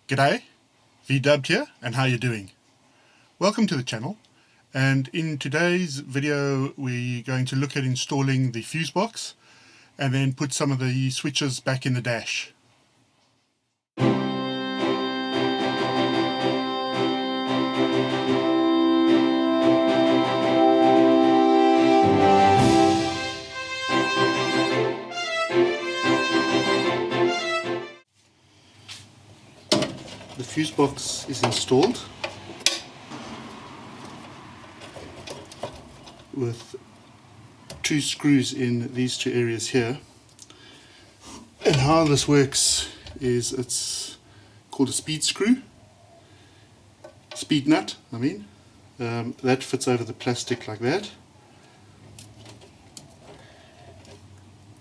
G'day, VDubbed here, and how you doing? Welcome to the channel, and in today's video we're going to look at installing the fuse box and then put some of the switches back in the dash. The fuse box is installed with two screws in these two areas here, and how this works is it's called a speed screw, speed nut that fits over the plastic like that,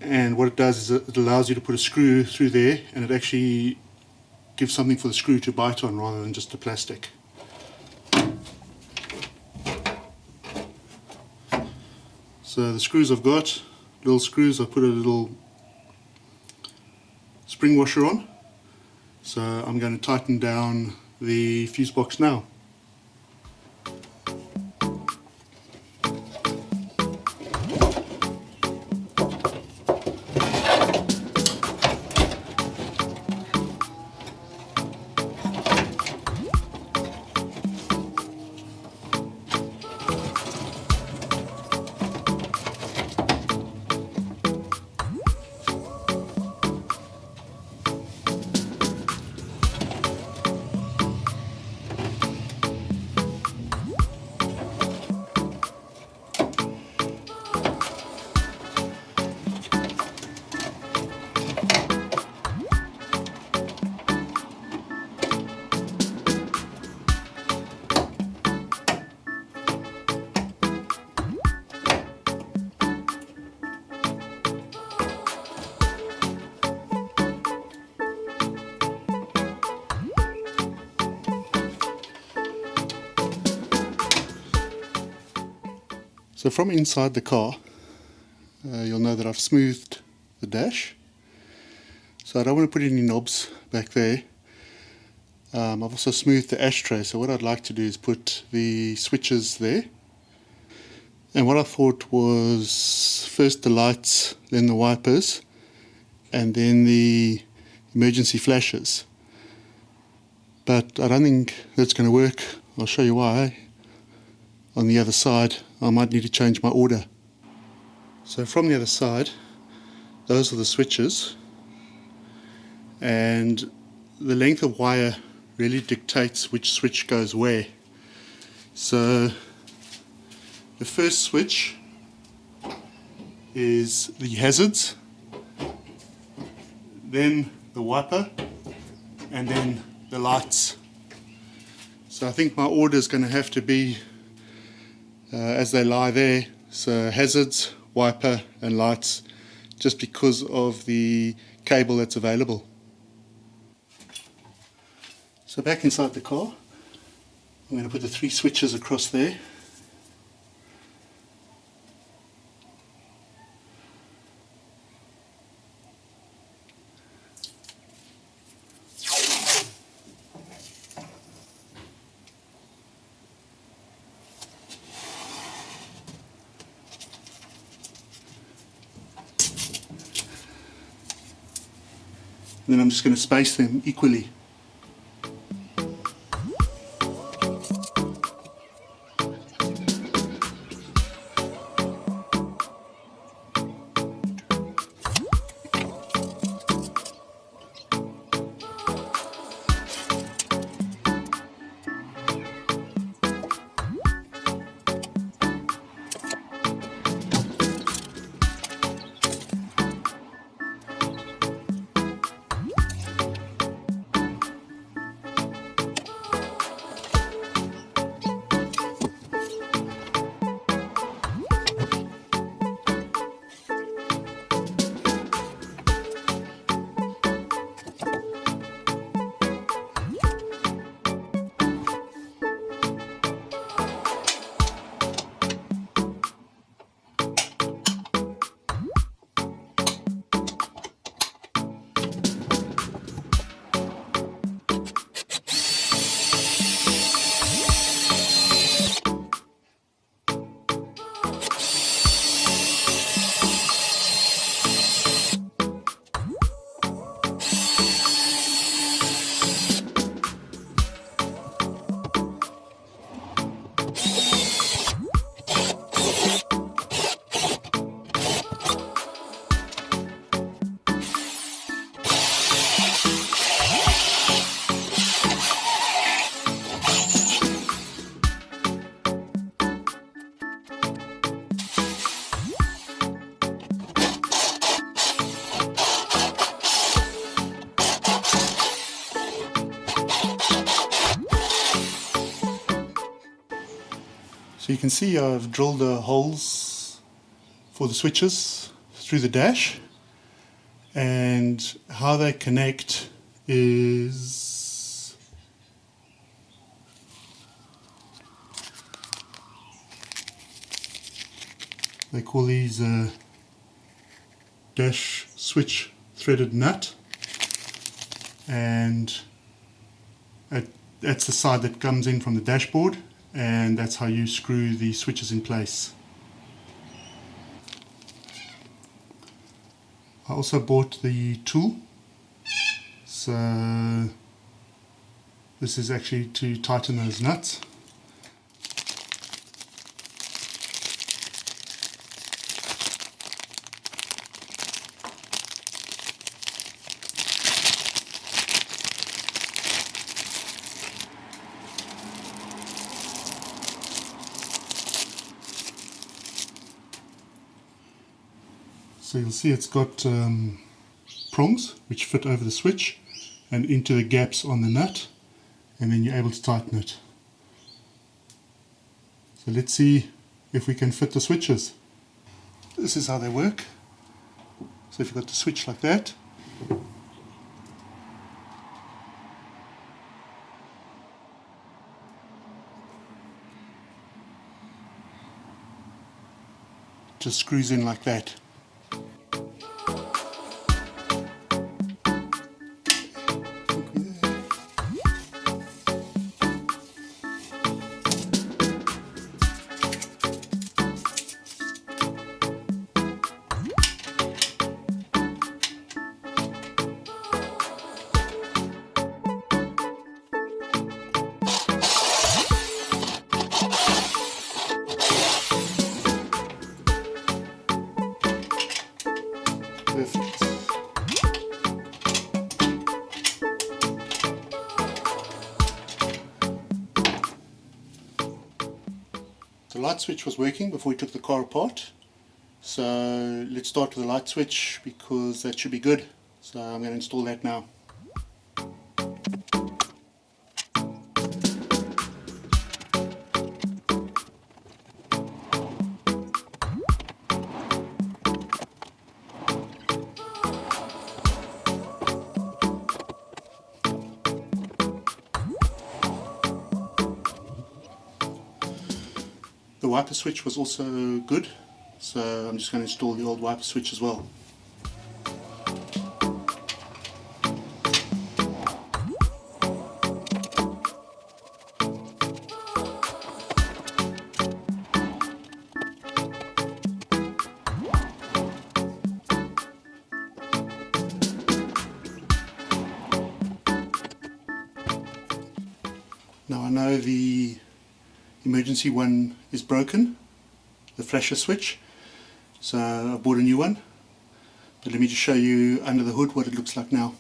and what it does is it allows you to put a screw through there, and it actually gives something for the screw to bite on rather than just the plastic. So the screws I've got, little screws, I've put a little spring washer on. So I'm going to tighten down the fuse box now. So from inside the car, you'll know that I've smoothed the dash. So I don't want to put any knobs back there. I've also smoothed the ashtray, so what I'd like to do is put the switches there. And what I thought was first the lights, then the wipers, and then the emergency flashes. But I don't think that's going to work. I'll show you why. On the other side, I might need to change my order. So from the other side, those are the switches, and the length of wire really dictates which switch goes where. So the first switch is the hazards, then the wiper, and then the lights. So I think my order is going to have to be as they lie there, so hazards, wiper and lights, just because of the cable that's available. So back inside the car, I'm going to put the three switches across there. And then I'm just going to space them equally. So you can see I've drilled the holes for the switches through the dash, and how they connect is they call these dash switch threaded nut, and that's the side that comes in from the dashboard, and that's how you screw the switches in place. I also bought the tool, so this is actually to tighten those nuts. So you'll see it's got prongs which fit over the switch and into the gaps on the nut, and then you're able to tighten it. So let's see if we can fit the switches. This is how they work. So if you've got the switch like that, just screws in like that. Perfect. The light switch was working before we took the car apart. So let's start with the light switch because that should be good. So I'm going to install that now. The wiper switch was also good, so I'm just going to install the old wiper switch as well. Now I know the emergency one is broken, the flasher switch, so I bought a new one, but let me just show you under the hood what it looks like now.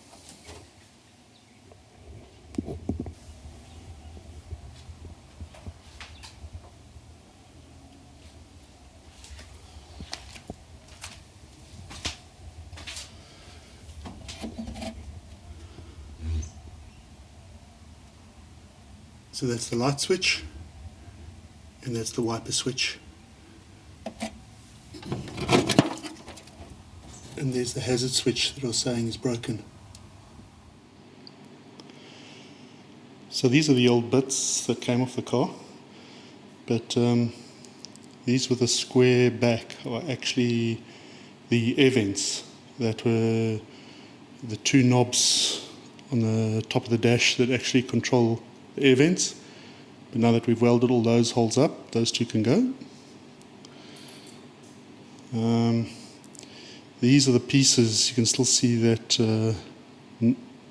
So that's the light switch, and that's the wiper switch. And there's the hazard switch that I was saying is broken. So these are the old bits that came off the car, but these with a square back are actually the air vents that were the two knobs on the top of the dash that actually control the air vents. But now that we've welded all those holes up, those two can go. These are the pieces. You can still see that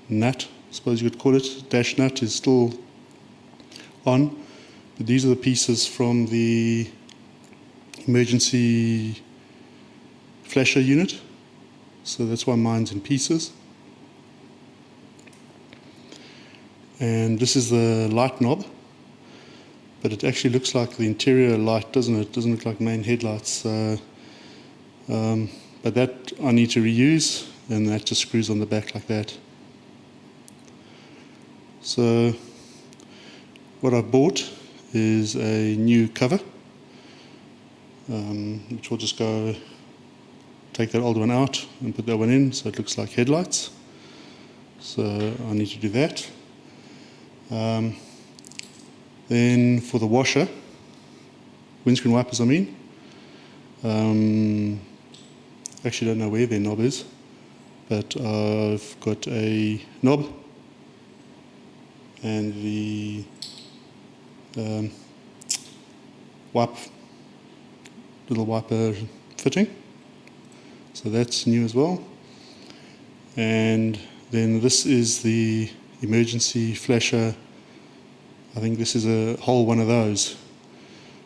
nut, I suppose you could call it, dash nut is still on. But these are the pieces from the emergency flasher unit. So that's why mine's in pieces. And this is the light knob, but it actually looks like the interior light, doesn't it? It doesn't look like main headlights. But that I need to reuse, and that just screws on the back like that. So what I bought is a new cover which will just go take that old one out and put that one in so it looks like headlights. So I need to do that. Then for the washer, windscreen wipers I mean, actually don't know where their knob is, but I've got a knob and the little wiper fitting, so that's new as well. And then this is the emergency flasher. I think this is a whole one of those.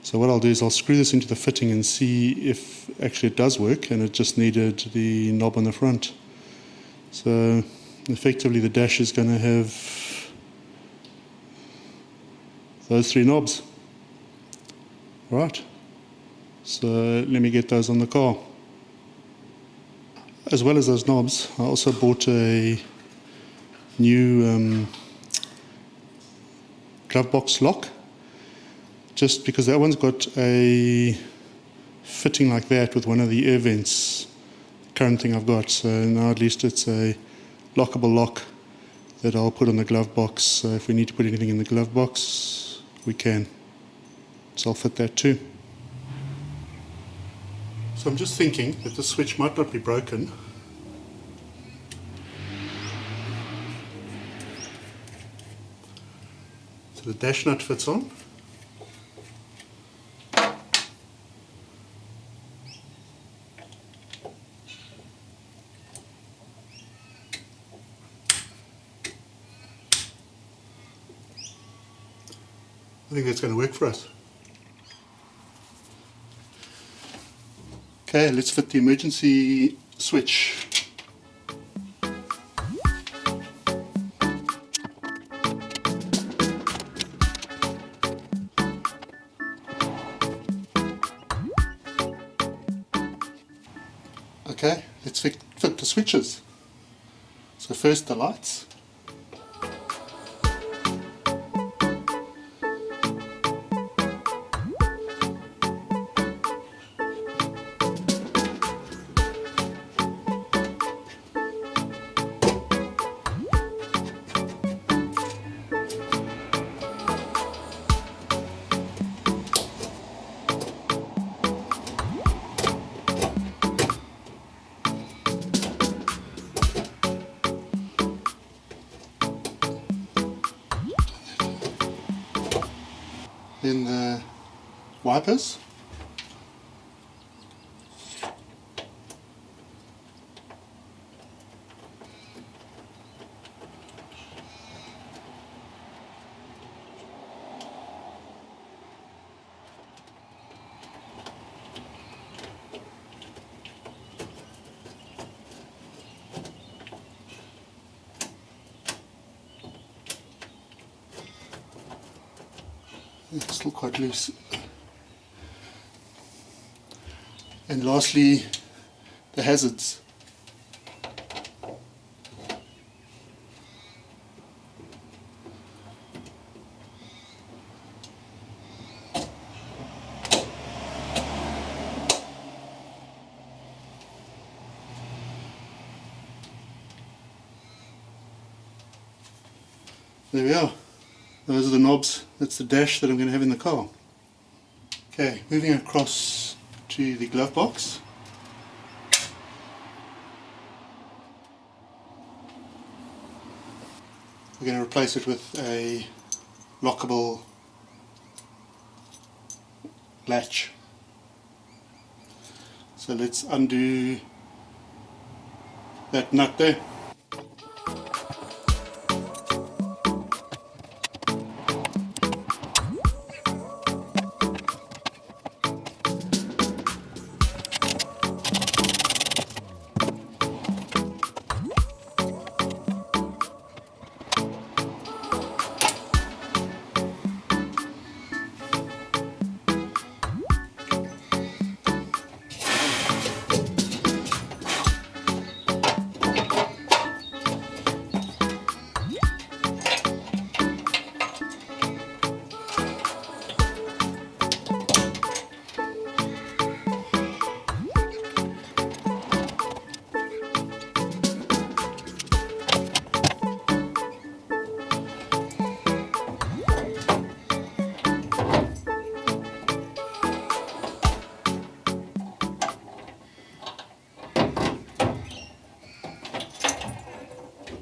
So what I'll do is I'll screw this into the fitting and see if actually it does work, and it just needed the knob on the front. So effectively the dash is going to have those three knobs. Right, so let me get those on the car. As well as those knobs, I also bought a new glove box lock, just because that one's got a fitting like that with one of the air vents, current thing I've got. So now at least it's a lockable lock that I'll put on the glove box. So if we need to put anything in the glove box, we can. So I'll fit that too. So I'm just thinking that the switch might not be broken. So the dash nut fits on. I think that's going to work for us. Okay, let's fit the emergency switch. Okay, let's fit the switches. So first the lights. Then the wipers. It's still quite loose. And lastly, the hazards. There we are. Those are the knobs. That's the dash that I'm going to have in the car. Okay, moving across to the glove box. We're going to replace it with a lockable latch. So let's undo that nut there.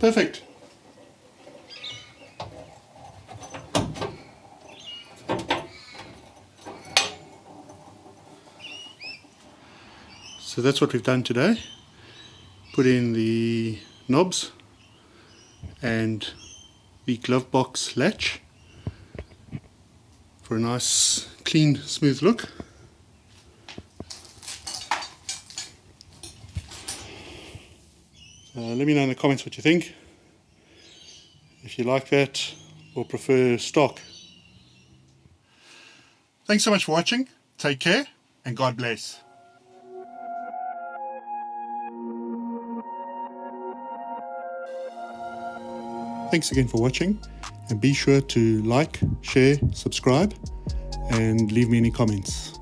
Perfect. So that's what we've done today. Put in the knobs and the glove box latch for a nice clean smooth look. Let me know in the comments what you think, if you like that or prefer stock. Thanks so much for watching. Take care and God bless. Thanks again for watching, and be sure to like, share, subscribe and leave me any comments.